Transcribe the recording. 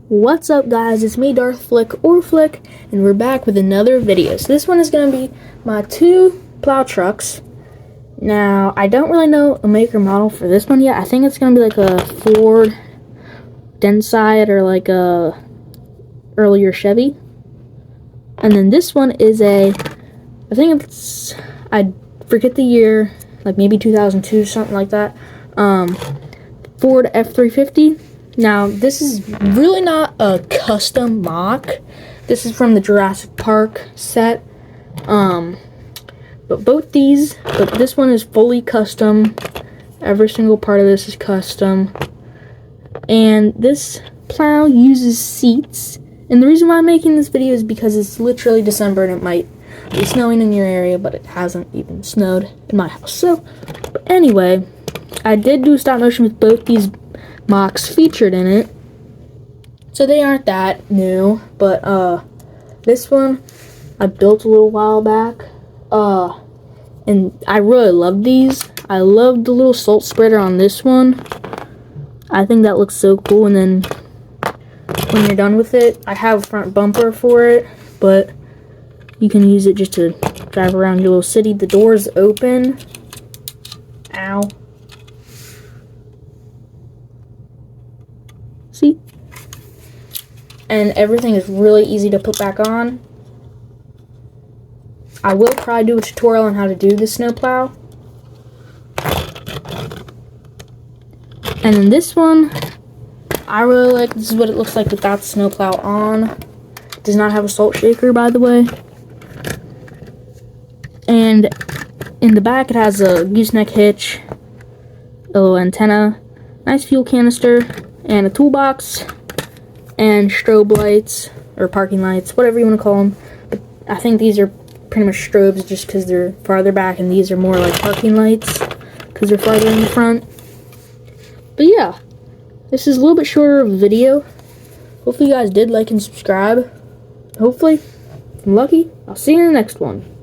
What's up, guys? It's me, Darth Flick or Flick, and we're back with another video. So this one is going to be my two plow trucks. Now, I don't really know a make or model for this one yet. I think it's going to be like a Ford Denside or like a earlier Chevy. And then this one is I think it's, I forget the year, like maybe 2002, something like that. Ford F-350. Now, this is really not a custom mock. This is from the Jurassic Park set. But this one is fully custom. Every single part of this is custom. And this plow uses seats. And the reason why I'm making this video is because it's literally December and it might be snowing in your area, but it hasn't even snowed in my house. So, but anyway, I did do stop motion with both these MOCs featured in it, so they aren't that new, but this one I built a little while back, and I really love these. I love the little salt spreader on this one. I think that looks so cool. And then when you're done with it, I have a front bumper for it, but you can use it just to drive around your little city. The doors open. Ow. See? And everything is really easy to put back on. I will probably do a tutorial on how to do the snowplow. And then this one, I really like. This is what it looks like without the snowplow on. It does not have a salt shaker, by the way. And in the back, it has a gooseneck hitch, a little antenna, nice fuel canister, and a toolbox, and strobe lights, or parking lights, whatever you want to call them. But I think these are pretty much strobes just because they're farther back, and these are more like parking lights because they're farther in the front. But yeah, this is a little bit shorter of a video. Hopefully you guys did like and subscribe. Hopefully, if I'm lucky, I'll see you in the next one.